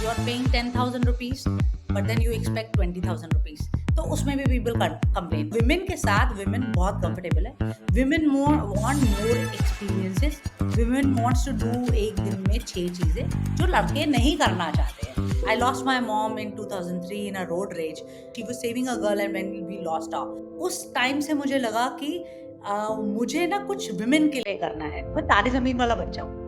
You are paying 10,000 rupees but then you expect 20,000 rupees, तो उसमें भी पीपल कंप्लेन। विमेन के साथ विमेन बहुत कंफर्टेबल है। Women more want more experiences. Women wants to do एक दिन में 6 चीजें जो लड़के नहीं करना चाहते हैं। I lost my mom in 2003 in a road rage. She was saving a girl and when we lost her. उस टाइम से मुझे लगा कि मुझे ना कुछ विमेन के लिए करना है। मैं तारे ज़मीन वाला बच्चा हूँ।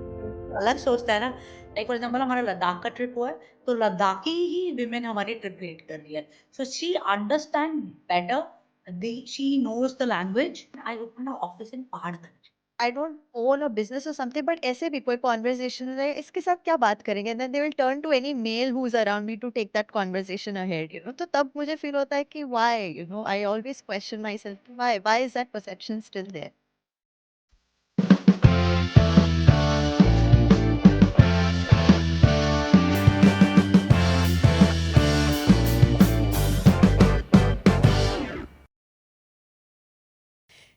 अलग सोचता है ना। लाइक फॉर एग्जांपल हमारा लद्दाख का ट्रिप हुआ है, तो लद्दाखी ही विमेन हमारी ट्रिप लीड कर रही है। So she understand better the she knows the language. I open a office in Paharganj. I don't own a business और समथिंग, बट ऐसे भी कोई कॉन्वर्सेशन है, इसके साथ क्या बात करेंगे, and then they will turn to any male who is around me to take that conversation ahead, तो तब मुझे फील होता है कि why, I always question myself, why is that perception still there?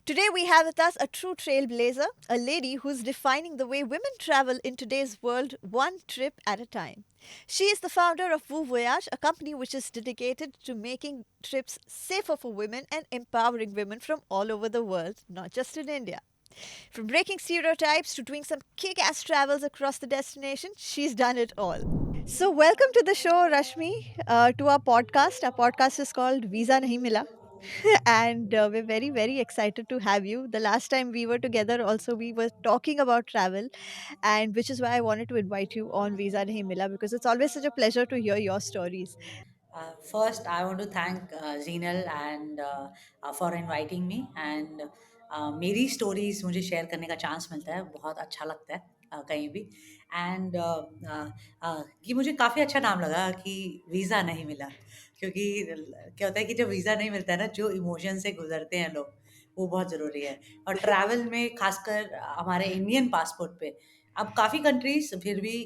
Today, we have with us a true trailblazer, a lady who's defining the way women travel in today's world, one trip at a time. She is the founder of Woo Voyage, a company which is dedicated to making trips safer for women and empowering women from all over the world, not just in India. From breaking stereotypes to doing some kick ass travels across the destination, she's done it all. So, welcome to the show, Rashmi, to our podcast. Our podcast is called Visa Nahi Mila. And we're very, very excited to have you. The last time we were together, also, we were talking about travel, and which is why I wanted to invite you on Visa Nahi Mila, because it's always such a pleasure to hear your stories. First, I want to thank Zinal and for inviting me and मेरी stories मुझे share करने का chance मिलता है, बहुत अच्छा लगता है कहीं भी। एंड ये मुझे काफ़ी अच्छा नाम लगा कि वीज़ा नहीं मिला, क्योंकि क्या होता है कि जब वीज़ा नहीं मिलता है ना, जो इमोशन से गुजरते हैं लोग, वो बहुत ज़रूरी है। और ट्रैवल में खासकर हमारे इंडियन पासपोर्ट पे अब काफ़ी कंट्रीज फिर भी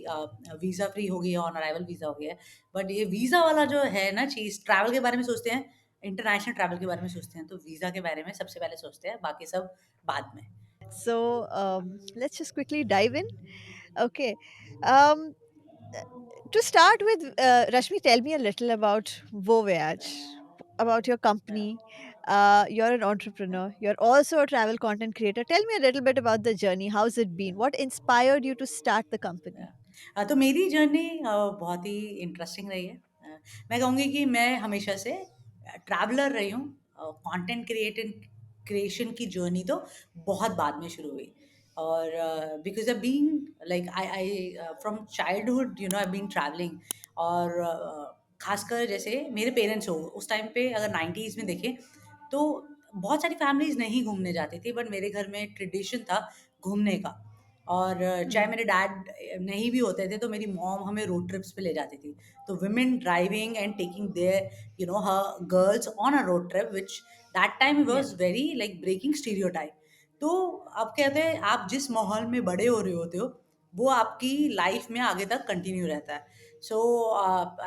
वीज़ा फ्री हो गई है, ऑन अराइवल वीज़ा हो गया है। बट ये वीज़ा वाला जो है ना चीज़, ट्रैवल के बारे में सोचते हैं, इंटरनेशनल ट्रैवल के बारे में सोचते हैं, तो वीज़ा के बारे में सबसे पहले सोचते हैं, बाकी सब बाद में। So, let's just quickly dive in. Okay. Um, to start with, Rashmi, tell me a little about Voyage, about your company. You're an entrepreneur. You're also a travel content creator. Tell me a little bit about the journey. How's it been? What inspired you to start the company? तो मेरी journey बहुत ही interesting रही है। मैं कहूँगी कि मैं हमेशा से ट्रैवलर रही हूँ। कंटेंट क्रिएशन की जर्नी तो बहुत बाद में शुरू हुई। और because of being like I from childhood, you know, I been travelling. और खासकर जैसे मेरे पेरेंट्स हो उस टाइम पे, अगर 90s में देखें तो बहुत सारी फैमिलीज नहीं घूमने जाती थी, बट मेरे घर में ट्रेडिशन था घूमने का। और चाहे Hmm. मेरे डैड नहीं भी होते थे, तो मेरी मॉम हमें रोड ट्रिप्स पे ले जाती थी। तो women driving and taking their, you know, her girls on a road trip, which that time was Yes. Very like breaking stereotype. तो अब कहते हैं, आप जिस माहौल में बड़े हो रहे होते हो, वो आपकी लाइफ में आगे तक कंटिन्यू रहता है। सो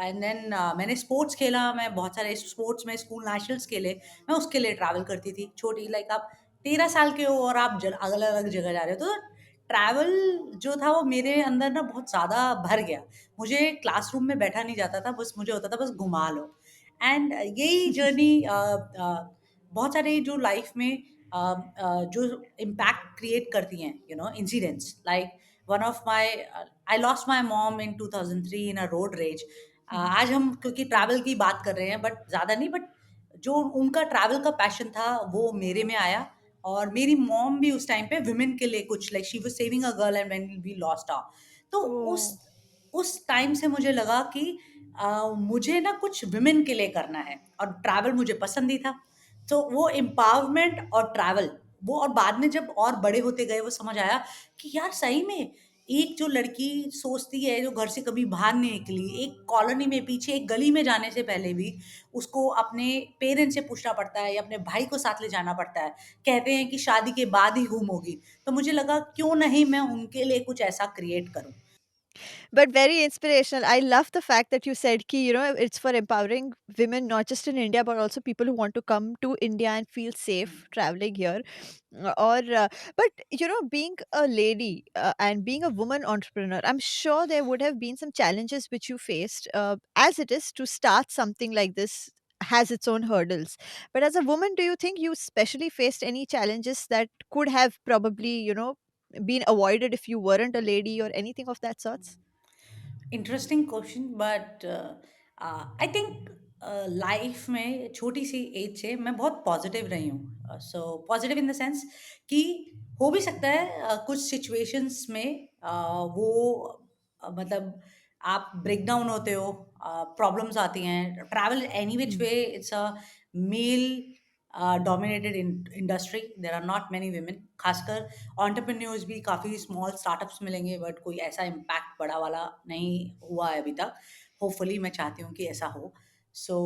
एंड देन मैंने स्पोर्ट्स खेला, मैं बहुत सारे स्पोर्ट्स में स्कूल नेशनल्स खेले। मैं उसके लिए ट्रैवल करती थी छोटी, लाइक आप 13 साल के हो और आप अलग अलग जगह जा रहे हो, तो ट्रैवल जो था वो मेरे अंदर ना बहुत ज़्यादा भर गया। मुझे क्लासरूम में बैठा नहीं जाता था, बस मुझे होता था बस घुमा लो। एंड यही जर्नी बहुत सारे जो लाइफ में जो इम्पैक्ट क्रिएट करती हैं, you know, incidents like one of my, I lost my mom in 2003 in a road rage. Mhm. आज हम क्योंकि ट्रैवल की बात कर रहे हैं, बट ज़्यादा नहीं, बट जो उनका ट्रैवल का पैशन था वो मेरे में आया। और मेरी मॉम भी उस टाइम पे वुमेन के लिए कुछ, like she was saving a girl and when we lost her. तो उस Oh. उस टाइम से मुझे लगा कि मुझे ना कुछ वुमेन के लिए करना है, और ट्रैवल मुझे पसंद ही था। तो वो एम्पावरमेंट और ट्रैवल, वो, और बाद में जब और बड़े होते गए वो समझ आया कि यार सही में एक जो लड़की सोचती है, जो घर से कभी बाहर नहीं निकली, एक कॉलोनी में पीछे एक गली में जाने से पहले भी उसको अपने पेरेंट्स से पूछना पड़ता है या अपने भाई को साथ ले जाना पड़ता है। कहते हैं कि शादी के बाद ही घूमोगी। तो मुझे लगा क्यों नहीं मैं उनके लिए कुछ ऐसा क्रिएट करूँ। But very inspirational. I love the fact that you said ki, it's for empowering women not just in India but also people who want to come to India and feel safe traveling here. Or but being a lady and being a woman entrepreneur, I'm sure there would have been some challenges which you faced. As it is, to start something like this has its own hurdles. But as a woman, do you think you especially faced any challenges that could have probably, been avoided if you weren't a lady or anything of that sorts? Interesting question but I think life में छोटी सी as से मैं बहुत positive रही हूँ so positive in the sense कि हो भी सकता है कुछ सिचुएशंस में वो मतलब आप ब्रेक डाउन होते हो प्रॉब्लम्स आती हैं travel any which Hmm. Way it's a male dominated industry. There are not many women, खासकर एंटरप्रेन्योर्स भी काफ़ी स्मॉल स्टार्टअप्स मिलेंगे बट कोई ऐसा इम्पैक्ट बड़ा वाला नहीं हुआ है अभी तक। होपफुली मैं चाहती हूँ कि ऐसा हो। सो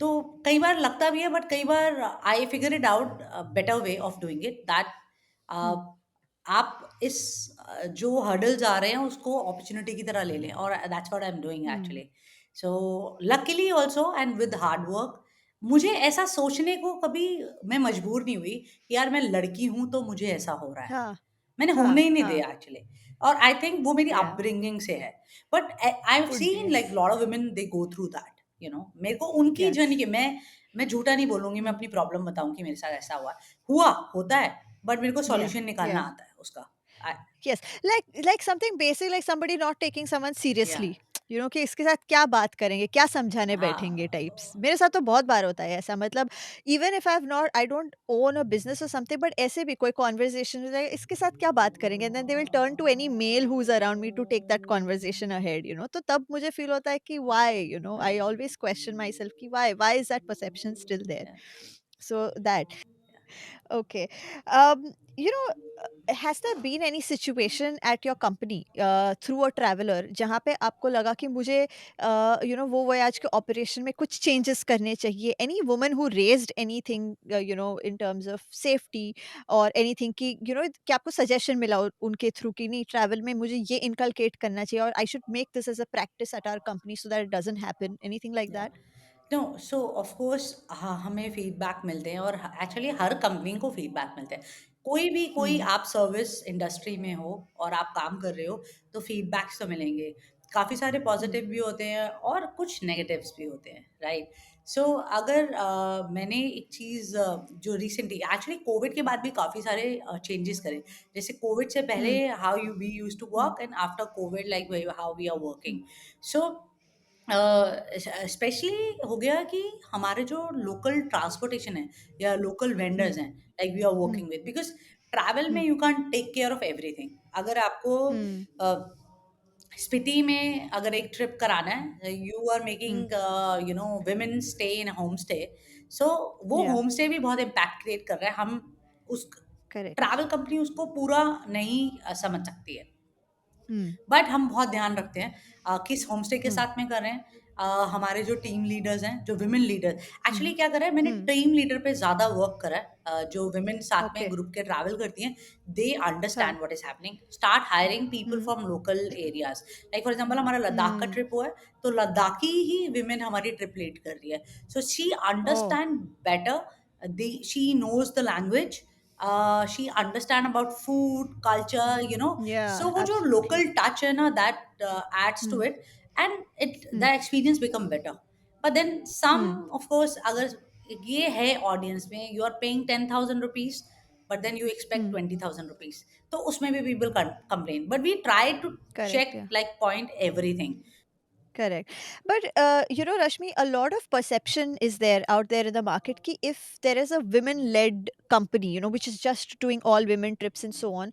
तो कई बार लगता भी है बट कई बार I figure it out better way of doing it that Hmm. आप इस जो हर्डल्स आ रहे हैं उसको अपॉर्चुनिटी की तरह ले लें और that's what I am doing Hmm. Actually. So luckily also and with hard work मुझे ऐसा सोचने को कभी मैं मजबूर नहीं हुई कि यार मैं लड़की हूँ तो मुझे ऐसा हो रहा है। Huh. मैंने होने Huh. ही नहीं Huh. दिया एक्चुअली और आई थिंक वो मेरी Yeah. अपब्रिंगिंग से है। But I have Could seen be. Like lot of women they go through that मेरे को उनकी जर्नी Yes. के मैं झूठा नहीं बोलूँगी, मैं Hmm. अपनी प्रॉब्लम बताऊँ कि मेरे साथ ऐसा हुआ है। हुआ, होता है, बट मेरे को Yeah. सॉल्यूशन निकालना Yeah. आता है उसका। आई Yes. Like something basic, like somebody not taking someone या seriously. कि इसके साथ क्या बात करेंगे, क्या समझाने बैठेंगे हाँ, टाइप्स। मेरे साथ तो बहुत बार होता है ऐसा, मतलब even if I don't own a business और समथिंग, बट ऐसे भी कोई कॉन्वर्सेशन हो जाए, इसके साथ क्या बात करेंगे, and then they will turn to any male who is around me to take that conversation ahead, तो तब मुझे फील होता है कि why, I always question myself कि why is that perception still there, या so that Okay. Has there been any situation at your company through a traveler जहाँ पे आपको लगा कि मुझे वो voyage के operation में कुछ changes करने चाहिए? Any woman who raised anything in terms of safety or anything कि कि आपको suggestion मिला उनके through कि नहीं travel में मुझे ये inculcate करना चाहिए और I should make this as a practice at our company so that it doesn't happen. Anything like या that? No so of course हाँ हमें फीडबैक मिलते हैं और एक्चुअली हर कंपनी को फीडबैक मिलते हैं कोई Hmm. आप सर्विस इंडस्ट्री में हो और आप काम कर रहे हो तो फीडबैक्स तो मिलेंगे काफ़ी सारे Hmm. पॉजिटिव भी होते हैं और कुछ नेगेटिव्स भी होते हैं राइट सो अगर मैंने एक चीज़ जो रिसेंटली एक्चुअली कोविड के बाद भी काफ़ी सारे चेंजेस करे जैसे कोविड से पहले Hmm. How you we use to Hmm. Work and after covid like how we are working so specially हो गया कि हमारे जो लोकल ट्रांसपोर्टेशन है या लोकल Hmm. वेंडर्स हैं like we are Hmm. Working with because travel में Hmm. You can take care of everything अगर आपको Hmm. अ, स्पीति में अगर एक ट्रिप कराना है you are Hmm. Making women stay in home stay so वो Yeah. होम स्टे भी बहुत इम्पैक्ट क्रिएट कर रहा है हम उस Correct. ट्रैवल कंपनी उसको पूरा नहीं समझ सकती है Hmm. बट हम बहुत ध्यान रखते हैं किस होमस्टे के Hmm. साथ में कर रहे हैं हमारे जो टीम लीडर्स हैं जो विमेन लीडर Hmm. एक्चुअली क्या करा है मैंने Hmm. टीम लीडर पे ज़्यादा वर्क करा है जो विमेन साथ में Okay. ग्रुप के ट्रैवल करती हैं they Huh. Understand what is happening start hiring people Hmm. From local areas like for example हमारा लद्दाख का Hmm. ट्रिप हुआ है तो लद्दाखी ही विमेन हमारी ट्रिप लीड कर रही है so she Oh. Understand better she knows the language she understand about food culture Yeah, so वो जो absolutely. local touch है ना that adds to Hmm. it and it Hmm. the experience become better but then some Hmm. of course अगर ये है audience में you are paying 10,000 rupees but then you expect Hmm. 20,000 rupees तो उसमें भी people complain but we try to Correct. check Yeah. like point everything. Correct. But Rashmi, a lot of perception is there out there in the market ki if there is a women-led company, which is just doing all women trips and so on,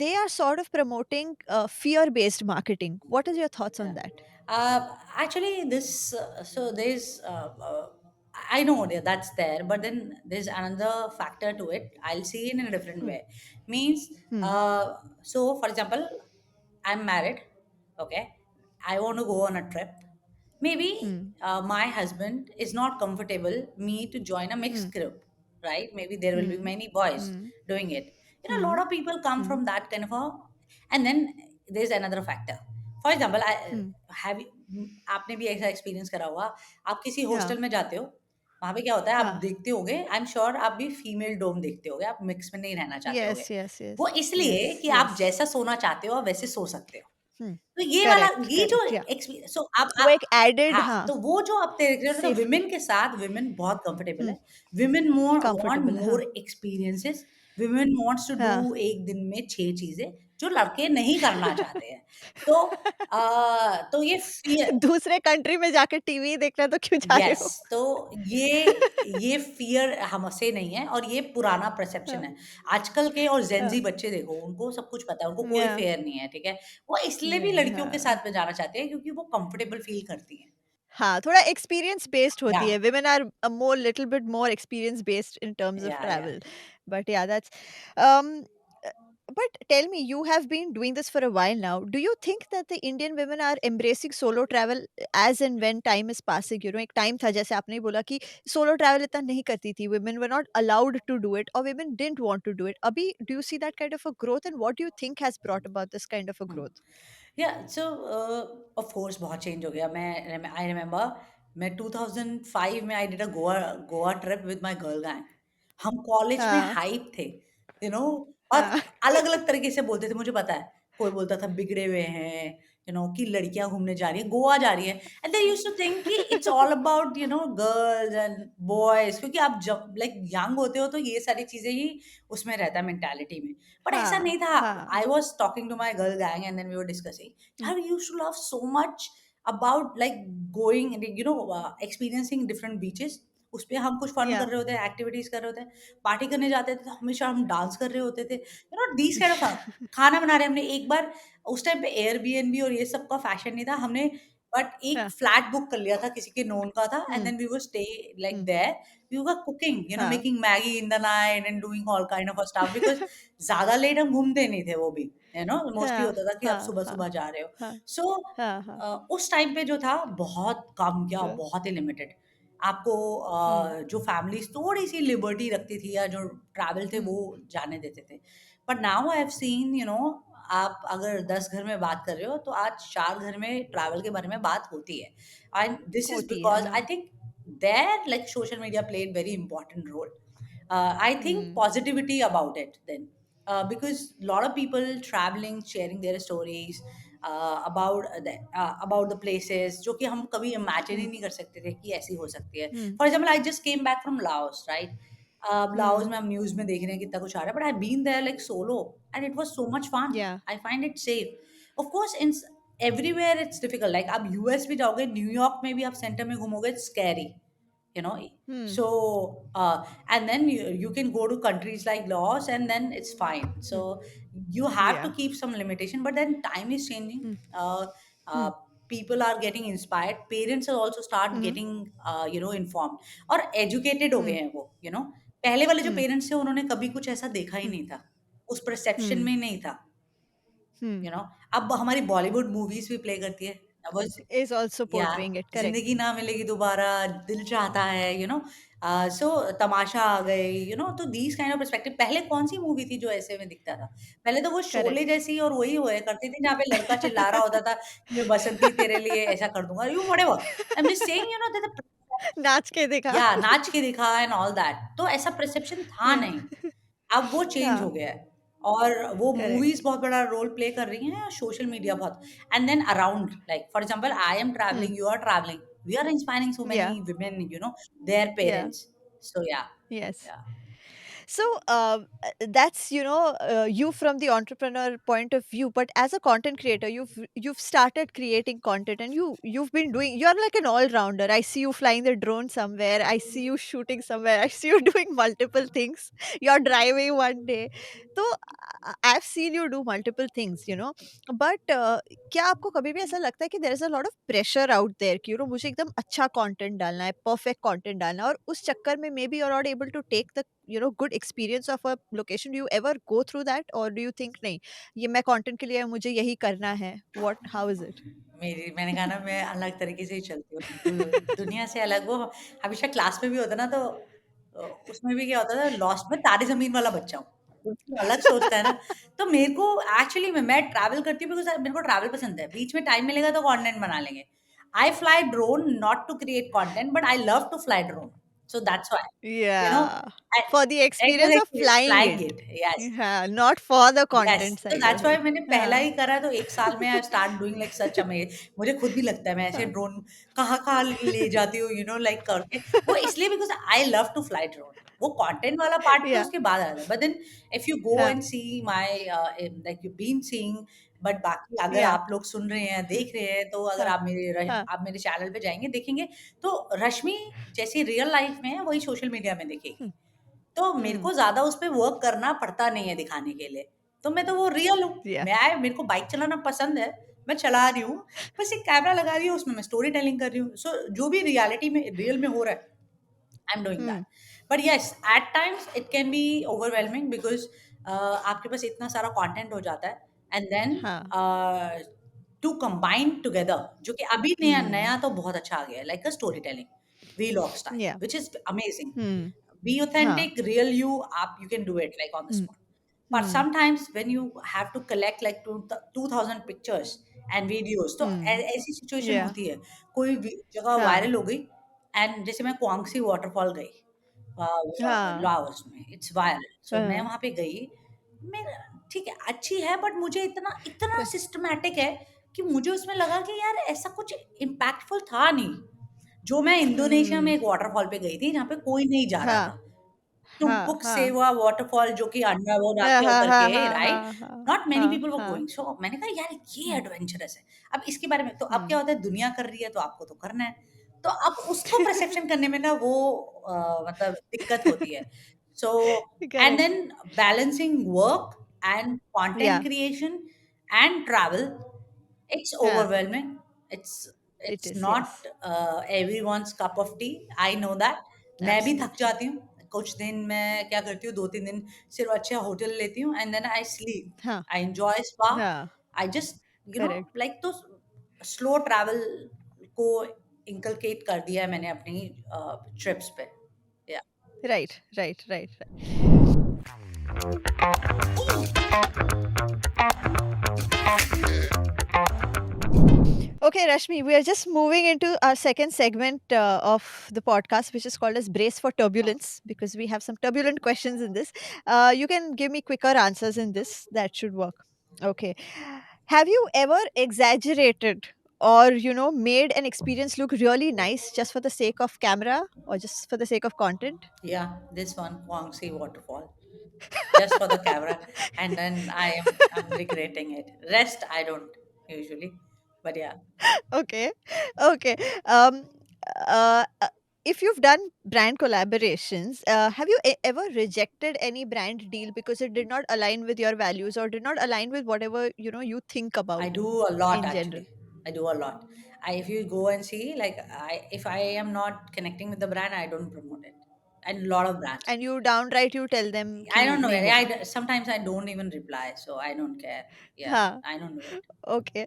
they are sort of promoting fear-based marketing. What is your thoughts on Yeah. that? Actually, this so there's I know that's there, but then there's another factor to it. I'll see it in a different Hmm. way. Means, Hmm. so for example, I'm married. Okay, I want to go on a trip. Maybe Hmm. my husband is not comfortable me to join a Hmm. mixed group, right? Maybe there will be Hmm. many boys Hmm. doing it. A lot Hmm. of people come Hmm. from that kind of a, and then there is another factor. For example, I Hmm. Have आपने भी ऐसा experience करा होगा. आप किसी Yeah. Hostel में जाते हो, वहाँ पे क्या होता है, आप Yeah. देखते होगे, आई एम श्योर आप भी फीमेल डोम देखते होगे, आप मिक्स में नहीं रहना चाहते होगे. Yes. Yes. वो Yes. इसलिए Yes. कि आप Yes. जैसा सोना चाहते हो आप वैसे सो सकते हो. Hmm. तो ये वाला, Correct. ये जो Correct. Yeah. एक्सपीरियंस, सो वो आप एक एडेड, हाँ, हाँ, तो वो जो आप देख रहे हो, तो सेफ वुमेन के साथ वुमेन बहुत कंफर्टेबल हम्म है. वुमेन मोर वांट कंफर्टेबल है, हाँ. More experiences. Women wants to हाँ. डू एक दिन में 6 चीज़ें जो लड़के नहीं करना चाहते हैं. तो तो ये फ़ियर, दूसरे कंट्री में जाके टीवी देखना तो क्यों जा रहे यस, हो? तो ये फ़ियर हमसे नहीं है, और ये पुराना परसेप्शन हाँ, है. आजकल के और जेन हाँ, ज़ी बच्चे देखो, उनको सब कुछ पता है, उनको कोई या फ़ियर नहीं है, ठीक है? वो इसलिए भी नहीं, लड़कियों के हाँ. साथ में जाना चाहते हैं क्योंकि वो कंफर्टेबल फ़ील करती हैं. हाँ, थोड़ा एक्सपीरियंस बेस्ड या, होती है. Women are a more little bit more experience based in terms of या. travel. But yeah, that's um uh, but tell me, you have been doing this for a while now. Do you think that the Indian women are embracing solo travel as and when time is passing? You know, एक time था जैसे आपने ही बोला कि solo travel इतना नहीं करती थी. Women were not allowed to do it or women didn't want to do it. अभी do you see that kind of a growth and what do you think has brought about this kind of a hmm. growth? या, सो of course बहुत change हो गया. I remember, मैं 2005 में I did a Goa Goa trip with my girl gang. हम college में हाँ, hype थे, यू नो, और हाँ. अलग-अलग तरीके से बोलते थे, मुझे पता है. कोई बोलता था बिगड़े हुए हैं, कि लड़कियाँ घूमने जा रही हैं, गोवा जा रही हैं. And they used to think कि it's all about, girls and boys, क्योंकि आप जब लाइक यंग होते हो तो ये सारी चीज़ें ही उसमें रहता है मेंटालिटी में. बट ऐसा हाँ, नहीं था. हाँ. I was talking to my girl gang and then we were discussing. Hmm, How we used to love so much about like going and experiencing different beaches. उस पे हम कुछ फन कर yeah. रहे होते हैं, एक्टिविटीज कर रहे होते हैं, पार्टी करने जाते थे तो हमेशा हम डांस कर रहे होते थे, दीज काइंड ऑफ. खाना बना रहे, हमने एक बार, उस टाइम पे एयरबीएनबी और ये सब का फैशन नहीं था, हमने बट एक हाँ. फ्लैट बुक कर लिया था, किसी के नोन का था, and hmm, then we were stay like hmm. There. We were cooking, हाँ. Making Maggi in the night and doing all kind of stuff, because ज़्यादा लेट हम घूमते नहीं थे वो भी, मोस्टली हाँ, होता था कि आप हाँ, हाँ, सुबह-सुबह जा रहे हो. हाँ, सो हाँ, हाँ. उस टाइम पे जो था बहुत कम, क्या हाँ. बहुत ही लिमिटेड. आपको हुँ, जो फैमिलीज़ थोड़ी-सी लिबर्टी रखती थी या जो ट्रैवल थे वो हुँ, जाने देते थे. But now I have seen, आप अगर 10 घर में बात कर रहे हो तो आज 4 घर में ट्रैवल के बारे में बात होती है. एंड दिस इज़ होती है, बिकॉज़ आई हाँ. Think there like social media played very important role. I think हुँ, positivity about it then, because a lot of people traveling, sharing their stories about the places जो कि हम कभी imagine ही हुँ, नहीं कर सकते थे कि ऐसी हो सकती है. हुँ, For example, I just came back from Laos, right? Laos हुँ. में हम न्यूज़ में देख रहे हैं कितना कुछ आ रहा है, but I've been there like solo and it was so much fun. Yeah. I find it safe. Of course, everywhere it's difficult. Like आप यूएस भी जाओगे, न्यूयॉर्क में भी आप सेंटर में घूमोगे, it's scary, you know. Hmm, So and then you can go to countries like Laos and then it's fine. Hmm. So you have to Yeah. keep some limitation, but then time is changing. Hmm, uh, hmm, uh, People are getting inspired, parents are also start hmm, getting informed और educated हो गए हुँ, हैं वो, पहले वाले जो हुँ, parents थे उन्होंने कभी कुछ ऐसा देखा ही हुँ, नहीं था, उस परसेप्शन हुँ, में नहीं था. हुँ. अब हमारी बॉलीवुड मूवीज भी प्ले करती है. बस, Is also या, portraying it, correct. ज़िंदगी ना मिलेगी दोबारा, दिल चाहता है, सो तमाशा आ गए, तो दीज़ काइंड ऑफ पर्सपेक्टिव. पहले कौन-सी मूवी थी जो ऐसे में दिखता था? पहले तो वो शोले Correct. जैसी और वही हुआ करती थी जहाँ पे लड़का चिल्ला रहा होता था कि मैं बसंती तेरे लिए ऐसा कर दूँगा, whatever. I am just saying, that the नाच के दिखा. या नाच के दिखा एंड ऑल दैट. तो ऐसा परसेप्शन था Yeah. नहीं. अब वो चेंज हो हाँ, गया है और वो correct. मूवीज़ बहुत बड़ा रोल प्ले कर रही हैं और सोशल मीडिया बहुत. And then around, like for example, I am hmm. Travelling, you are travelling, we are inspiring so Yeah, many women, there yeah. Parents. So yeah, Yes. या. So that's you from the entrepreneur point of view, but as a content creator, you've started creating content and you've been doing. You're like an all rounder. I see you flying the drone somewhere. I see you shooting somewhere. I see you doing multiple things. You're driving one day. So I've seen you do multiple things, you know. But क्या आपको कभी भी ऐसा लगता है कि there is a lot of pressure out there कि मुझे एकदम अच्छा कंटेंट डालना है, परफेक्ट कंटेंट डालना है और उस चक्कर में maybe you are not able to take the good experience of a location? Do you ever go through that or do you think नहीं, ये मैं कंटेंट के लिए मुझे यही करना है? What, how is it? मैंने कहा ना, मैं अलग तरीके से ही चलती हूँ. दुनिया से अलग. वो हमेशा क्लास में भी होता ना, तो उसमें भी क्या होता था, लॉस्ट में तारे ज़मीन वाला बच्चा हूँ. बिल्कुल अलग सोचता है ना। तो मेरे को एक्चुअली मैं ट्रैवल करती हूँ बिकॉज़ मेरे को ट्रैवल पसंद है। बीच में टाइम मिलेगा तो कंटेंट बना लेंगे। I fly drone not to create content but I love to fly drone. So that's why you know Yeah. I For the experience of exactly flying flying it. It, yes. Yeah, not for the yes, content तो side that's of why it. मैंने पहला हाँ, ही करा तो 1 साल में I start doing like such मुझे खुद भी लगता है मैं ऐसे हाँ. ड्रोन कहाँ-कहाँ ले जाती हूँ लाइक करके। वो इसलिए because I love to fly drone. वो कंटेंट वाला पार्ट तो Yeah, उसके बाद आता है। But then if you go हाँ, and see my like you been seeing but बाकी अगर yeah, आप लोग सुन रहे हैं, देख रहे हैं तो अगर हाँ, हाँ. आप मेरे चैनल पे जाएँगे देखेंगे तो रश्मि जैसी रियल लाइफ में है वही सोशल मीडिया में Hmm, दिखेगी। तो मेरे hmm. को ज़्यादा उस पे वर्क करना पड़ता नहीं है दिखाने के लिए। तो मैं तो वो रियल हूँ। Yeah. मेरे को बाइक चलाना पसंद है, मैं चला रही हूँ, बस एक कैमरा लगा रही हूँ, उसमें मैं स्टोरी टेलिंग कर रही हूँ। सो जो भी रियलिटी में रियल में हो रहा है, I am doing that. Hmm, but yes, at times it can be overwhelming because आपके पास इतना सारा कंटेंट हो जाता है एंड देन हाँ. टू कंबाइन टुगेदर जो कि अभी नया Hmm. नया तो बहुत अच्छा आ गया है, like a story telling, vlog style, Yeah. Which is amazing. Hmm. Be हाँ. authentic, real you up, you can do it like on the Hmm. spot. But Hmm. sometimes when you have to collect like 2000 pictures and videos, तो Hmm. ऐसी situation Yeah. होती है कोई जगह हाँ. Viral हो गई एंड जैसे मैं कुआंगसी वाटरफॉल गई हाँ. लाओस में, इट्स वायरल, सो मैं हाँ. वहां पे गई। मैं ठीक है अच्छी है बट मुझे इतना इतना सिस्टमैटिक है कि मुझे उसमें लगा कि यार ऐसा कुछ इम्पैक्टफुल था नहीं। जो मैं इंडोनेशिया में Hmm. एक वाटरफॉल पे गई थी जहाँ पे कोई नहीं जा रहा हाँ. था। हाँ. टुम्पुक हाँ. सेवा वाटरफॉल जो कि हाँ. अंडरग्राउंड हाँ. होकर हाँ. के, हाँ. राइट? हाँ. हाँ. नॉट मेनी हाँ. पीपल वर हाँ. गोइंग, सो मैंने कहा यार ये Hmm. एडवेंचरस है। अब इसके बारे में तो अब Hmm. क्या होता है दुनिया कर रही है तो आपको तो करना है। तो अब उसको परसेप्शन करने में ना वो मतलब दिक्कत होती है। So and Correct. Then balancing work and content Yeah. Creation and travel, it's हाँ. overwhelming. It's It it's is. not Yes. everyone's cup of tea. I know that. मैं भी थक Absolutely. जाती हूँ। कुछ दिन मैं क्या करती हूँ 2-3 दिन सिर्फ अच्छा होटल लेती हूँ एंड देन आई स्लीप। हाँ. I enjoy spa. हाँ. I just Correct. लाइक तो स्लो ट्रैवल को इनकलकेट कर दिया है मैंने अपनी ट्रिप्स पे। या Right. Right. Right. Right. Okay, Rashmi, we are just moving into our second segment of the podcast, which is called as Brace for Turbulence, because we have some turbulent questions in this. You can give me quicker answers in this. That should work. Okay. Have you ever exaggerated or, made an experience look really nice just for the sake of camera or just for the sake of content? या this one Huangsi waterfall just for the camera and then I'm regretting it. Rest I don't usually. But yeah. Okay. Okay. Um, uh, uh, if you've done brand collaborations, have you ever rejected any brand deal because it did not align with your values or did not align with whatever you think I about do a lot in general? actually. I do a lot. If you go and see, like, if I am not connecting with the brand, I don't promote it. And a lot of brands. And you downright you tell them I ki don't know. nahi hoga. Sometimes I don't even reply, so I don't care. Yeah, हाँ. I don't do it. Okay.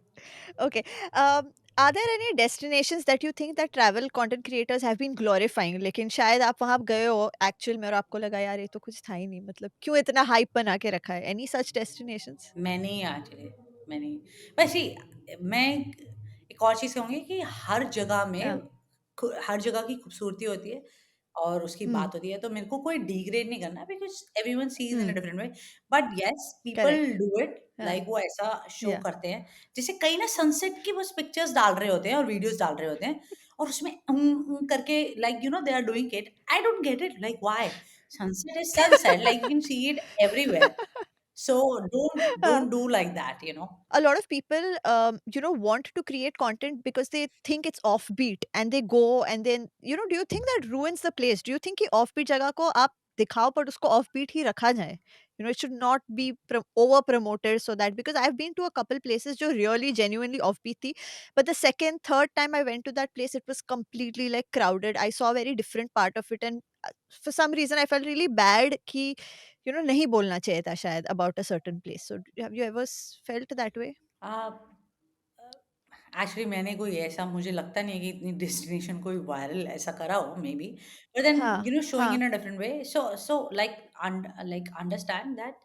Okay. Are there any destinations that you think that travel content creators have been glorifying? लेकिन शायद आप वहाँ गए हो actual में और आपको लगा यार ये तो कुछ था ही नहीं, मतलब क्यों इतना हाइप बना के रखा है? Any such destinations? Many actually, many. But see, मैं एक और चीज़ कहूँगी कि हाँ. हर जगह की खूबसूरती होती है और उसकी Hmm. बात होती है, तो मेरे को कोई डिग्रेड नहीं करना because everyone sees in a Hmm. Different way. But yes, people Correct. Do it हाँ. लाइक वो ऐसा शो Yeah. करते हैं, जैसे कई ना सनसेट की बस पिक्चर्स डाल रहे होते हैं और वीडियोज़ डाल रहे होते हैं और उसमें करके like they are doing it. I don't get it like why? Sunset is sunset, like you can see it everywhere. So हाँ. don't do like that. A lot of people want to create content because they think it's offbeat and they go and then do you think that ruins the place? Do you think कि offbeat जगह को आप दिखाओ पर उसको offbeat ही रखा जाए? It should not be over promoted, so that because I've been to a couple places जो really genuinely offbeat थी, but the second third time I went to that place it was completely like crowded. I saw a very different part of it, and for some reason I felt really bad कि नहीं बोलना चाहिए था शायद about a certain place. So have you ever felt that way? Uh, actually मैंने कोई ऐसा मुझे लगता नहीं है कि इतनी डेस्टिनेशन कोई वायरल ऐसा करा हो मे बी बट देन हाँ, शोइंग हाँ, in a different way so like understand that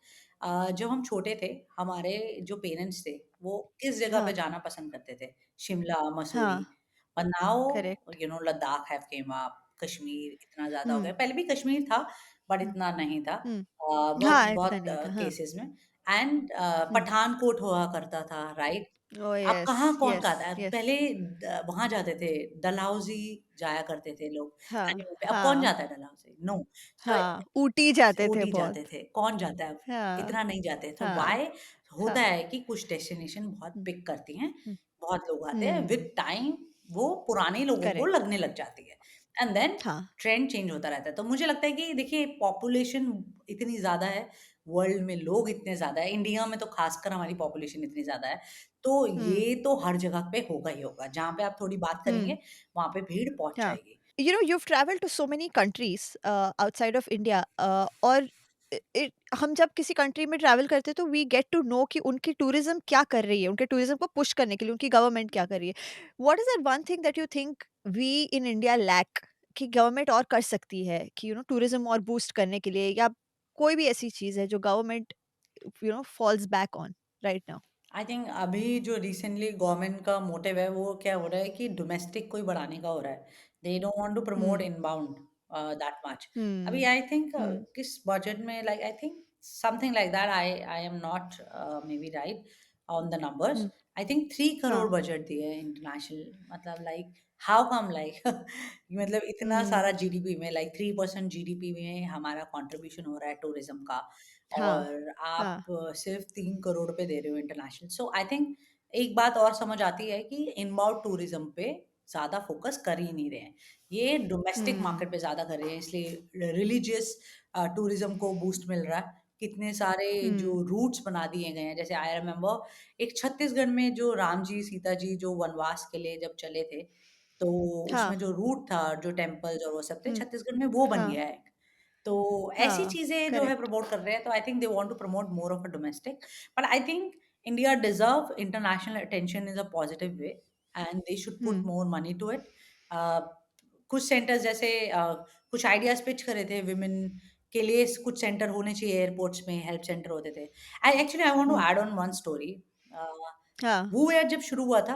जब हम छोटे थे हमारे जो पेरेंट्स थे वो किस जगह पे हाँ, जाना पसंद करते थे शिमला मसूरी हाँ, पर now correct. Ladakh have came up Kashmir इतना ज्यादा हो हुँ, गया पहले भी कश्मीर था बट हुँ, इतना नहीं था हुँ। बहुत हाँ, इतना बहुत नहीं था, हाँ। केसेस में एंड हुँ। पठानकोट हुआ करता था राइट ओह अब कहाँ येस, कौन येस, कहता है? येस। पहले वहाँ जाते थे, डलहौज़ी जाया करते थे लोग हाँ, हनीमून पे, अब कौन हाँ, जाता है डलहौज़ी? नो। सो हाँ, ऊटी जाते थे ऊटी बहुत। जाते थे, कौन जाता है अब? हाँ, इतना नहीं जाते। तो हाँ, व्हाय होता हाँ। है कि कुछ डेस्टिनेशन बहुत हुँ, पिक करती हैं, हुँ, बहुत लोग आते हैं, हुँ, विद टाइम वो पुराने लोगों को करेक्ट। लगने लग जाती है एंड देन हाँ, ट्रेंड चेंज होता रहता है। तो मुझे लगता है कि देखिए पॉपुलेशन इतनी ज़्यादा है, वर्ल्ड में लोग इतने ज़्यादा है, इंडिया में तो खासकर हमारी पॉपुलेशन इतनी ज़्यादा है, तो हुँ, ये तो हर जगह पे होगा ही होगा। जहाँ पे आप थोड़ी बात हुँ, करेंगे, वहाँ पे भीड़ पहुँच हाँ। जाएगी। You know, you've traveled to so many countries outside of India और हम जब किसी कंट्री में ट्रैवल करते हैं तो वी गेट टू नो कि उनकी टूरिज्म क्या कर रही है, उनके टूरिज्म को पुश करने के लिए उनकी गवर्नमेंट क्या कर रही है। What is that one thing that you think we in India lack कि गवर्नमेंट और कर सकती है कि टूरिज्म और बूस्ट करने के लिए, या कोई भी ऐसी चीज है जो government falls back on right now? I think अभी जो रिसेंटली गवर्नमेंट का मोटिव है वो क्या हो रहा है कि डोमेस्टिक को ही बढ़ाने का हो रहा है they don't want to promote hmm, inbound that much अभी हम्म, आई थिंक हम्म, किस बजट में like I think something like that I am not maybe right on the numbers hmm, I think 3 crore हाँ, budget दिए है international मतलब like how come like मतलब इतना हम्म, सारा जीडीपी में लाइक 3% जीडीपी में हमारा कंट्रीब्यूशन हो रहा है टूरिज्म का हाँ, और आप हाँ, सिर्फ 3 करोड़ रुपए दे रहे हो इंटरनेशनल सो आई थिंक एक बात और समझ आती है कि इनबाउंड टूरिज्म पे ज्यादा फोकस कर ही नहीं रहे हैं ये डोमेस्टिक हम्म, मार्केट पे ज्यादा कर रहे हैं इसलिए रिलीजियस टूरिज्म को बूस्ट मिल रहा है कितने सारे जो हम्म, रूट्स बना दिए गए हैं जैसे आई रिमेम्बर एक छत्तीसगढ़ में जो राम जी सीता जी जो वनवास के लिए जब चले थे तो हाँ, उसमें जो रूट था जो टेम्पल्स और वो सब थे हम्म, छत्तीसगढ़ में वो बन हाँ, गया है तो ऐसी हाँ, चीज़ें जो है करेक्ट। प्रमोट कर रहे हैं तो I think they want to promote more of a domestic but I think India deserve international attention in a positive way and they should put hmm, more money to it कुछ centres जैसे कुछ ideas pitch करे थे women के लिए कुछ centre होने चाहिए एयरपोर्ट्स में हेल्प सेंटर होते थे I actually I want to um, add on one story हाँ, वो एयर जब शुरू हुआ था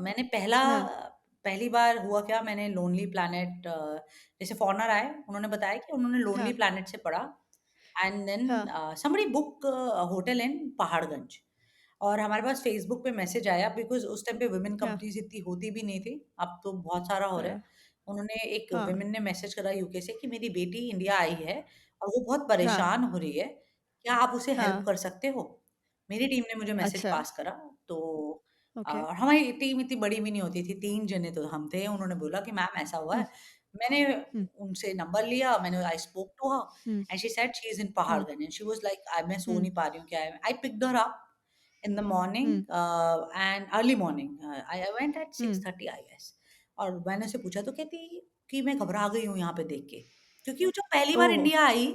मैंने हाँ, पहली बार हुआ क्या मैंने लोनली प्लैनेट जैसे फॉरनर आए उन्होंने बताया कि उन्होंने लोनली हाँ, प्लैनेट से पढ़ा एंड देन हाँ, somebody book hotel in Paharganj और हमारे पास फेसबुक पे मैसेज आया बिकॉज़ उस टाइम पे वुमेन हाँ, कंपनीज़ इतनी होती भी नहीं थी, अब तो बहुत सारा हो रहा है। हाँ, उन्होंने एक हाँ, वुमेन ने मैसेज करा यूके से कि मेरी बेटी इंडिया आई है और वो बहुत हाँ, परेशान हो रही है, क्या आप उसे हेल्प हाँ, कर सकते हो? मेरी टीम ने मुझे मैसेज अच्छा, पास करा तो ओके, हमारी टीम इतनी बड़ी भी नहीं होती थी, 3 जने तो हम थे। उन्होंने बोला कि मैम ऐसा हुआ हुँ, है। मैंने हुँ, उनसे नंबर लिया, मैंने I spoke to her um, and she said she is in um, Paharganj and she was like मैं सो हुँ, नहीं पा रही हूँ, क्या है? I picked her up in the morning um, and early morning I went at um, 6:30 I guess और मैंने उसे पूछा तो कहती कि मैं घबरा गई हूँ यहाँ पे देख के क्योंकि वो जो पहली बार ओह! इंडिया आई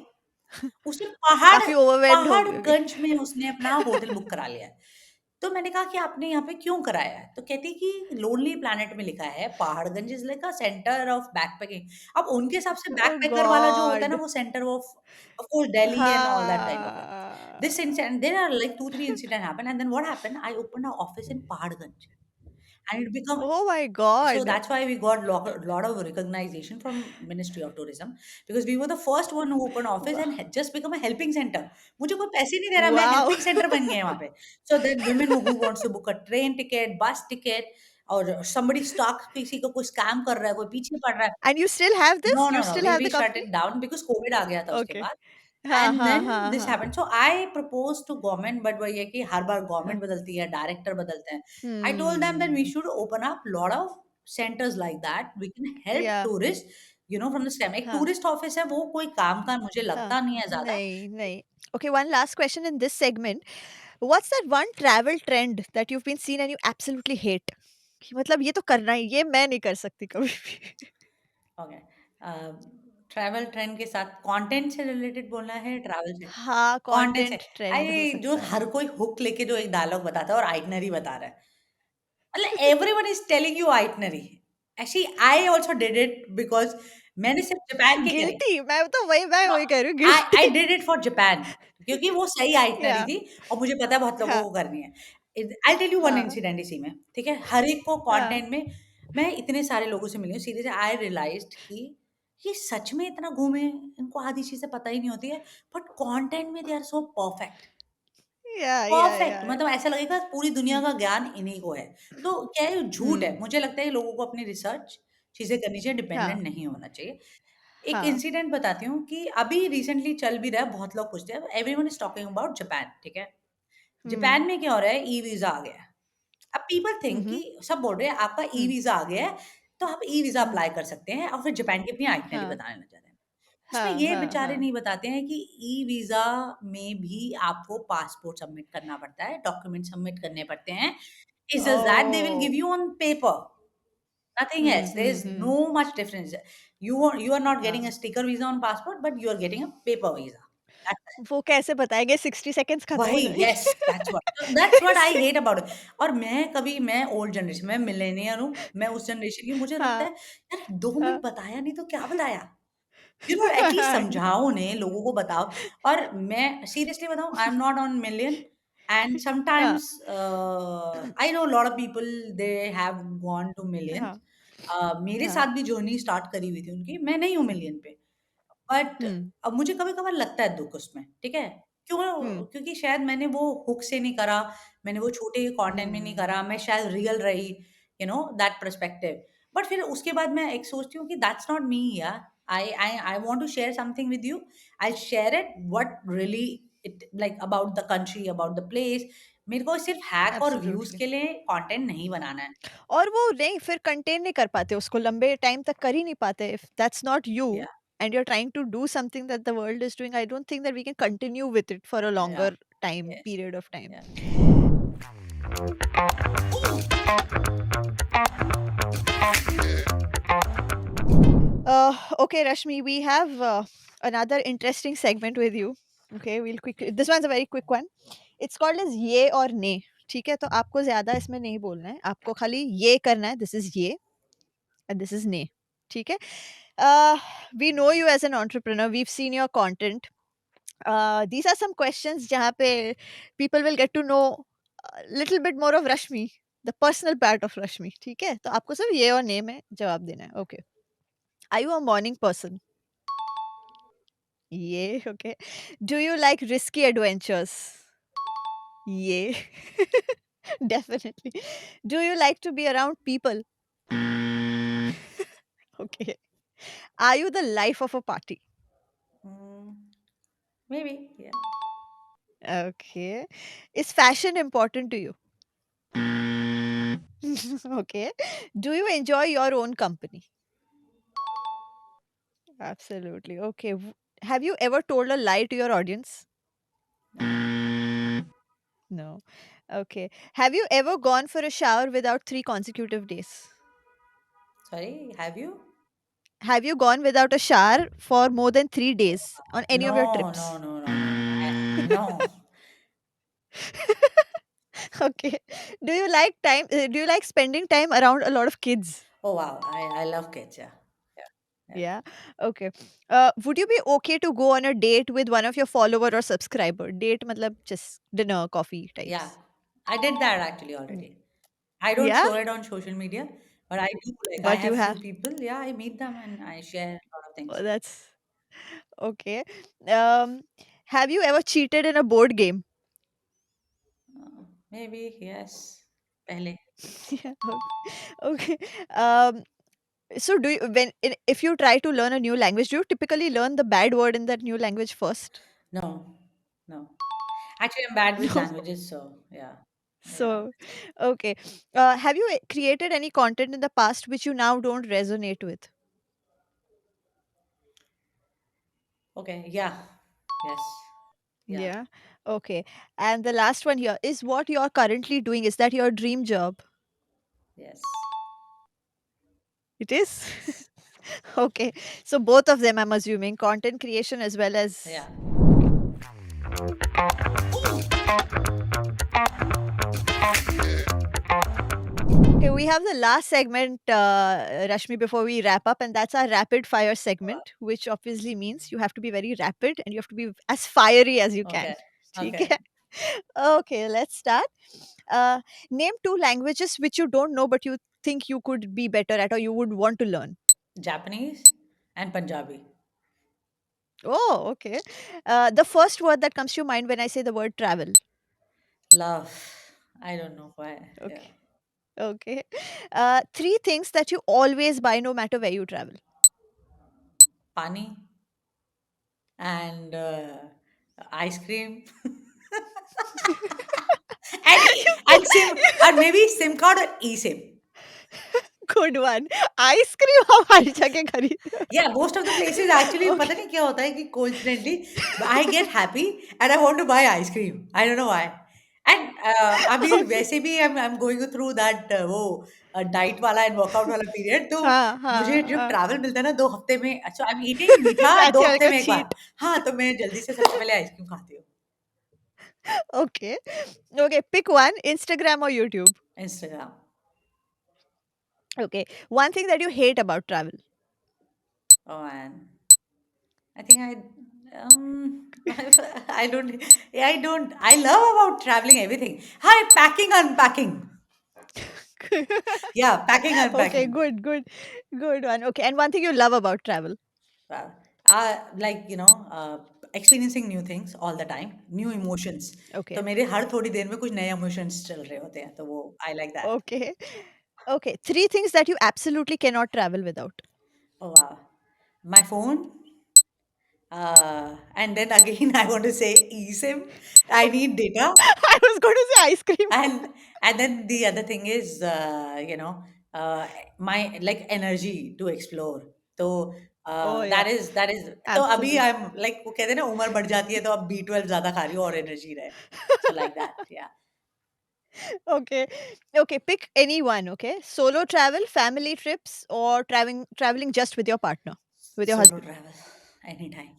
उसने काफ़ी ओवरवेल्म्ड हो गई होगी। पहाड़गंज में उसने अपना होटल बुक करा लिया है तो मैंने कहा कि आपने यहाँ पे क्यों कराया है तो कहती कि लोनली प्लैनेट में लिखा है Paharganj is like a centre of backpacking अब उनके हिसाब से ओह बैकपैकर वाला जो होता है ना गॉड! वो centre of course Delhi and all that kind of this हाँ, incident there are like 2 3 incident happened and then what happened I opened an office in Paharganj and it become oh my so God! that's why we got lot of recognition from Ministry of Tourism because we were the first one who opened office and वाह! had just become a helping center. मुझे कोई पैसे नहीं दे रहा मैं wow! helping center बन गए वहाँ पे. So then women who wants to book a train ticket, bus ticket और somebody stuck किसी को कोई scam कर रहा है, कोई पीछे पड़ रहा है. And you still have this? No, you no, no. Still We have we the shut company? it down because COVID आ गया था उसके ओके। बाद. हाँ, And हाँ, then हाँ, this हाँ। happened. So I proposed to government, but वही है कि हर बार हाँ, गवर्नमेंट बदलती है, डायरेक्टर बदलते हैं. I told them that we hmm, should open up lot of centers like that. We can help या tourists, from the STEM. एक हाँ, टूरिस्ट ऑफिस है, वो कोई काम का मुझे हाँ। लगता नहीं है ज़्यादा. नहीं, नहीं। Okay, one last question in this segment. What's that one travel trend that you've been seen and you absolutely hate? कि मतलब ये तो करना ही, ये मैं नहीं कर सकती कभी भी। ओके. ट्रैवल ट्रेंड के साथ कंटेंट से रिलेटेड बोलना है, ट्रैवल से हाँ, कंटेंट से. कंटेंट ट्रेंड हो अरे जो सकता है। हर कोई हुक लेके जो एक डायलॉग बताता है और आइटनरी बता रहा है. मतलब everyone is telling you itinerary, actually I also did it because मैंने सिर्फ जापान के करे। गिल्टी, मैं नो, वही कह रही हूँ, I guilty. Did it for Japan क्योंकि वो सही आइटनरी या थी और मुझे पता है बहुत लोगों हाँ को करनी है। आई टेल यू वन हाँ इंसिडेंट इसी में, ठीक है? हर एक को हाँ कंटेंट में मैं इतने सारे लोगों से मिली हूँ, सीधे से आई रियलाइज्ड कि ये सच में इतना घूमे, इनको आधी चीज़ें पता ही नहीं होती है, बट कंटेंट में they are so perfect. Perfect या मतलब ऐसा लगेगा पूरी दुनिया का ज्ञान इन्हीं को है। तो क्या है, ये झूठ है। हुँ, मुझे लगता है लोगों को अपनी रिसर्च चीज़ें करनी चाहिए, डिपेंडेंट हाँ, नहीं होना चाहिए। एक हाँ, इंसिडेंट बताती हूँ कि अभी रिसेंटली चल भी रहा है, बहुत लोग पूछते हैं, everyone is talking about Japan, ठीक है? हुँ, जापान में क्या हो रहा है, ई-वीज़ा आ गया है। अब पीपल हुँ, थिंक हुँ, कि सब बोल रहे हैं आपका हुँ, ई-वीज़ा आ गया है, तो आप ई-वीज़ा हुँ, अप्लाई कर सकते हैं और फिर जापान की अपनी आइटनरी हाँ, बताने लग जाते हैं। उसमें हाँ, ये हाँ, बेचारे हाँ। नहीं बताते हैं कि ई-वीज़ा में भी आपको पासपोर्ट सबमिट करना पड़ता है, डॉक्यूमेंट सबमिट करने पड़ते हैं। It's just that they will give oh! you on paper, nothing hmm, else. There hmm, is hmm, no much difference. You are not getting a हाँ। sticker visa on passport, but you are getting a paper visa. That's it. वो कैसे बताएँगे, 60 seconds खत्म हो वही, जाएँगे। Yes, that's what I hate about it. और मैं ओल्ड जनरेशन, मैं मिलेनियर हूँ, मैं उस जनरेशन की, मुझे लगता हाँ, है यार 2 हाँ। मिनट बताया नहीं तो क्या बताया? एटलीस्ट समझाओ उन्हें, लोगों को बताओ। और मैं सीरियसली बताऊँ, I am not on million and हाँ, sometimes I know lot of people they have gone to हाँ, मिलियंस। मेरे हाँ। साथ भी जर्नी स्टार्ट करी हुई थी उनकी, मैं नहीं हूँ मिलियन पे। बट हुँ, अब मुझे कभी-कभार लगता है दुःख उसमें, ठीक है? क्यों? हुँ, क्योंकि शायद मैंने वो हुक से नहीं करा, मैंने वो छोटे कंटेंट में नहीं हुँ। करा, मैं शायद रियल रही, दैट पर्सपेक्टिव। बट फिर उसके बाद मैं एक सोचती हूँ कि दैट्स नॉट मी यार। I want to share something with you. I share it what really it like about the country, about the place. मेरे को सिर्फ हैक और व्यूज़ एब्सोल्युटली। के लिए कंटेंट नहीं बनाना है। और वो नहीं, फिर कंटेन नहीं कर पाते, उसको लंबे टाइम तक कर ही नहीं पाते। If that's not you yeah, and you are trying to do something that the world is doing, I don't think that we can continue with it for a yeah, longer time yes, period of time. Yeah. Okay, Rashmi, we have another interesting segment with you. Okay, we'll quick. This one's a very quick one. It's called as ये और ने. ठीक है, तो आपको ज्यादा इसमें नहीं बोलना है, आपको खाली ये करना है, दिस इज ये and this is ने. ठीक है. uh, we know you as an entrepreneur, we've seen your content. These are some questions जहाँ पे people will get to know a little bit more of Rashmi, the personal part of Rashmi. ठीक है, तो आपको सिर्फ ये और ने में जवाब देना है. Okay. Are you a morning person? Yeah, okay. Do you like risky adventures? Yeah, definitely. Do you like to be around people? Okay. Are you the life of a party? Mm, maybe, yeah. Okay. Is fashion important to you? Okay. Do you enjoy your own company? Absolutely. Okay. Have you ever told a lie to your audience? No. Okay. Have you ever gone for a shower without 3 consecutive days? Sorry, have you? Have you gone without a shower for more than 3 days on any of your No, no, trips? no, no, no. No. Okay. Do you like spending time around a lot of kids? Oh wow, I love kids. Yeah, yeah, yeah. Yeah. Okay. Would you be okay to go on a date with one of your follower or subscriber? Date matlab just dinner, coffee Yeah, types. I did that actually Mm. already. I don't Yeah, show it on social media, but I do. Like I but you have few have. people. Yeah, I meet them and I share a lot of Oh, things. that's okay. Um, have you ever cheated in a board game? Maybe yes. Pehle. Yeah. Okay. So do you if you try to learn a new language, do you typically learn the bad word in that new language first? No, no. Actually, I'm bad with No. languages, so yeah, yeah. So, okay. Have you created any content in the past which you now don't resonate with? Okay, yeah, yes, yeah, Yeah. Okay. And the last one here is what you're currently doing. Is that your dream job? yes, It is? yes, Okay. So both of them, I'm assuming, content creation as well as. yeah. Okay, we have the last segment, Rashmi, before we wrap up, and that's our rapid fire segment, which obviously means you have to be very rapid and you have to be as fiery as you can. Okay. ठीक Okay. है? Okay, let's start. Uh, Name two languages which you don't know but you think you could be better at or you would want to learn. Japanese and Punjabi. Oh, okay. The first word that comes to your mind when I say the word travel. Love. I don't know why. Yeah. Okay. Okay. Three things that you always buy no matter where you travel. Pani and ice cream. and You and SIM, you or maybe SIM card or eSIM. Good one. Ice cream हम हर जगह खरीदते हैं. Yeah, most of the places actually पता Okay. नहीं क्या होता है कि coincidentally I get happy and I want to buy ice cream. I don't know why. And अभी Okay. वैसे भी I'm going through that वो डाइट वाला एंड वर्कआउट वाला पीरियड तो हाँ, मुझे हाँ, जब हाँ. ट्रैवल मिलता है ना 2 हफ्ते में अच्छा आई एम ईटिंग मीठा 2 अच्छा हफ्ते का में एक बार. cheat. हाँ, तो मैं जल्दी से सबसे पहले आइसक्रीम खाती हूँ. Okay. Okay, pick one, Instagram or YouTube. Instagram. Okay. One thing that you hate about travel. Oh man. I think I don't I don't I love about traveling everything. Hi, packing unpacking. Yeah, packing Okay, unpacking. good, good. Good one. Okay. And one thing you love about travel. Wow. Like experiencing new things all the time, new emotions. तो Okay. मेरे हर थोड़ी देर में कुछ नए emotions चल रहे होते हैं तो वो I like that. Okay. Okay. Three things that you absolutely cannot travel without. Oh wow. My phone. And then again, I want to say eSIM. I need data. I was going to say ice cream. And and then the other thing is, uh, my like energy to explore. तो Oh, yeah. that is तो अभी Absolutely. I'm like वो कहते हैं ना उम्र बढ़ जाती है तो अब B12 ज़्यादा खा रही हूँ और एनर्जी रहे. So like that, yeah. Okay. Okay. Pick any one. Okay. Solo travel, family trips, or traveling just with your partner, with your Solo husband. travel anytime.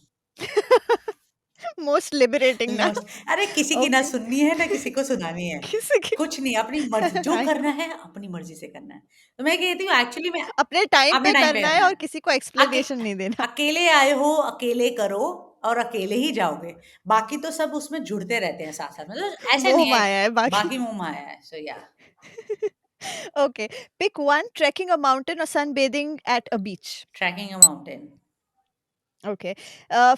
Most liberating now. मस्त अरे किसी की ना Okay. सुननी है ना किसी को सुनानी है. किसी की कुछ नहीं अपनी मर्ज़ी जो I करना know. है अपनी मर्ज़ी से करना है. तो मैं कहती हूँ एक्चुअली मैं अपने टाइम अपने पे टाइम पे करना है करना और है. किसी को अके एक्सप्लेनेशन नहीं देना. अकेले आए हो, अकेले करो और अकेले ही जाओगे. बाकी तो सब उसमें जुड़ते रहते हैं साथ-साथ मतलब ऐसे मोह नहीं है, माया है बाकी. बाकी मोह-माया है. सो या Okay. Pick one, trekking a mountain or sunbathing at a beach. Trekking a mountain. Okay.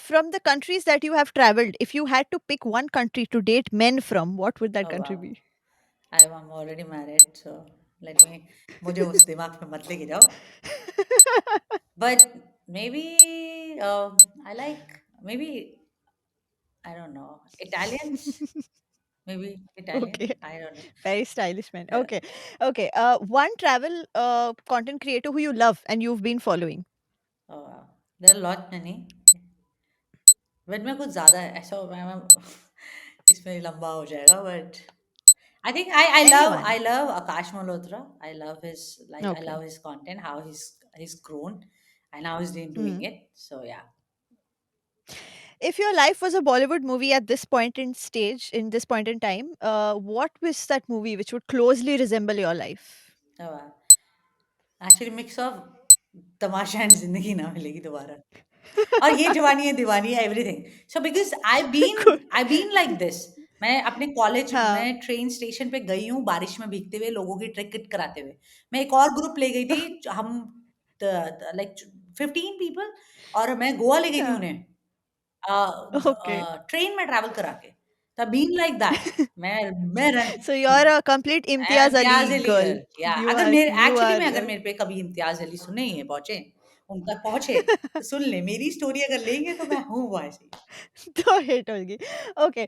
From the countries that you have traveled, if you had to pick one country to date men from, what would that oh country wow! be? I am already married so let me मुझे उस दिमाग में मत लेके जाओ. But maybe I like maybe I don't know Italians, maybe Italian, Okay. I don't know. Very stylish man. Okay. Okay. One travel content creator who you love and you've been following. Oh wow! There are lot many but मैं कुछ ज़्यादा ऐसा मैं इसमें लंबा हो जाएगा but I Anyone. love Akash Malhotra. I Okay. love his content, how he's grown and how he's been doing Hmm. it. So yeah. If your life was a Bollywood movie at this point in time, what was that movie which would closely resemble your life? Oh, wow. Actually mix of Tamasha and ज़िंदगी ना मिलेगी दोबारा. और ये जवानी है दीवानी है everything. So because Good. I been like this. मैं अपने कॉलेज हाँ. में ट्रेन स्टेशन पे गई हूँ बारिश में भीगते हुए लोगों की टिकट कराते हुए. मैं एक और ग्रुप ले गई थी हम लाइक 15 पीपल और मैं गोवा ले गई थी हाँ. उन्हें. Okay. ट्रेन में ट्रैवल करा के. तो बीन लाइक दैट. मैं run So you're a complete Imtiaz Imtiaz Ali Ali girl. Girl. या You अगर are. मेरे You एक्चुअली are. में अगर मेरे पे कभी इम्तियाज़ अली सुनने ही पहुँचे, उन तक पहुँचे, तो सुन ले मेरी स्टोरी अगर लेंगे तो मैं हूँ वो ऐसी. तो हिट होगी. Okay.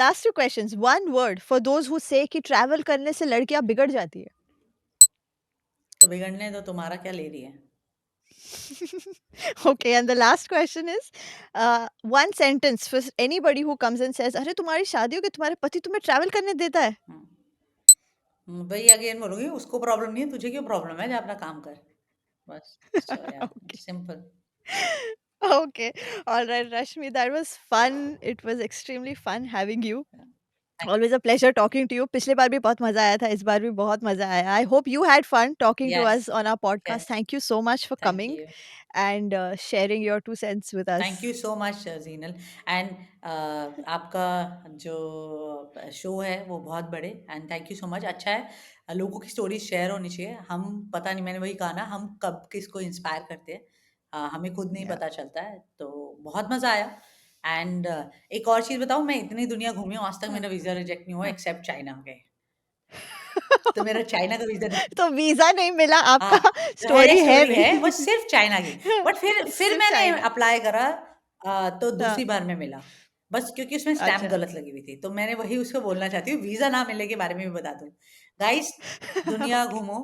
Last two questions. One word for those who say कि travel करने से लड़कियां बिगड़ जाती है. तो बिगड़ने दो तुम्हारा क्या ले रही है? Okay, and the last question is one sentence for anybody who comes and says, अरे तुम्हारी शादी हो गई तुम्हारे पति तुम्हें travel करने देता है. हुँ. वही अगेन बोलूँगी उसको प्रॉब्लम नहीं है, तुझे क्यों प्रॉब्लम है? जा अपना काम कर. बस. सो या Okay. Simple. Okay. All right, Rashmi, that was fun. It was extremely fun having you. Always a pleasure talking to you. पिछली बार भी बहुत मज़ा आया था, इस बार भी बहुत मज़ा आया. I hope you had fun talking to Yes, us on our podcast. yes. Thank you so much for Thank coming you. and sharing your 2 cents with us. Thank you so much Jinal and आपका जो show है वो बहुत बड़े and thank you so much अच्छा है लोगों की स्टोरी शेयर होनी चाहिए हम पता नहीं मैंने वही कहा ना हम कब किसको इंस्पायर करते हैं हमें खुद नहीं Yeah. पता चलता है तो बहुत मज़ा आया एंड एक और चीज़ बताऊँ मैं इतनी दुनिया घूमी हूँ आज तक हाँ, मेरा वीज़ा रिजेक्ट नहीं हुआ हाँ. एक्सेप्ट चाइना के तो मेरा चाइना का वीज़ा तो वीज़ा नहीं मिला, हाँ, आपका है स्टोरी है स्टोरी भी. है, वो सिर्फ़ चाइना की। बट फिर सिर्फ मैंने चाइना. अप्लाई करा तो हाँ, दूसरी बार में मिला। बस क्योंकि उसमें स्टैम्प अच्छा. गलत लगी हुई थी। तो मैंने वही उसको बोलना चाहती हूँ, वीज़ा ना मिलने के बारे में भी बता दूँ। गाइस दुनिया घूमो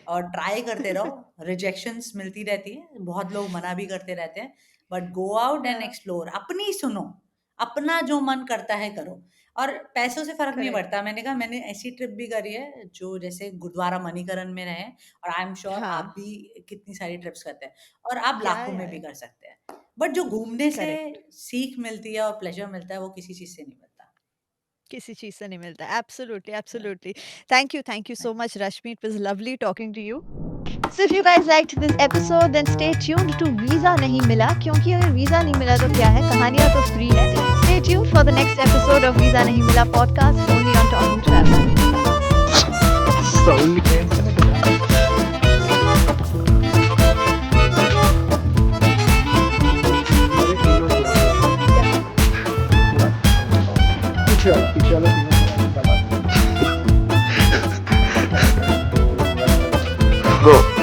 और ट्राई करते रहो, रिजेक्शंस मिलती रहती हैं, बहुत लोग मना भी करते रहते हैं, बट गो आउट एंड हाँ, एक्सप्लोर, अपनी सुनो, अपना जो मन करता है करो। और पैसों से फ़र्क नहीं करेक्ट. पड़ता। मैंने कहा मैंने ऐसी ट्रिप भी करी है, जो जैसे गुरुद्वारा मणिकरण में रहे और आई एम श्योर हाँ. आप भी कितनी सारी ट्रिप्स करते हैं और आप या, लाखों या, में भी या. कर सकते हैं। बट जो घूमने से करेक्ट. सीख मिलती है और प्लेज़र मिलता है, वो किसी चीज़ से नहीं मिलता। किसी चीज़ से नहीं मिलता. Absolutely, right, absolutely. Thank you so right. much, Rashmi. It was lovely talking to you. So if you guys liked this episode, then stay tuned to Visa नहीं मिला, क्योंकि अगर वीज़ा नहीं मिला तो क्या है, कहानियाँ तो फ्री है. Stay tuned for the next episode of Visa नहीं मिला podcast only on Talking Travel. पीछे वाला Go.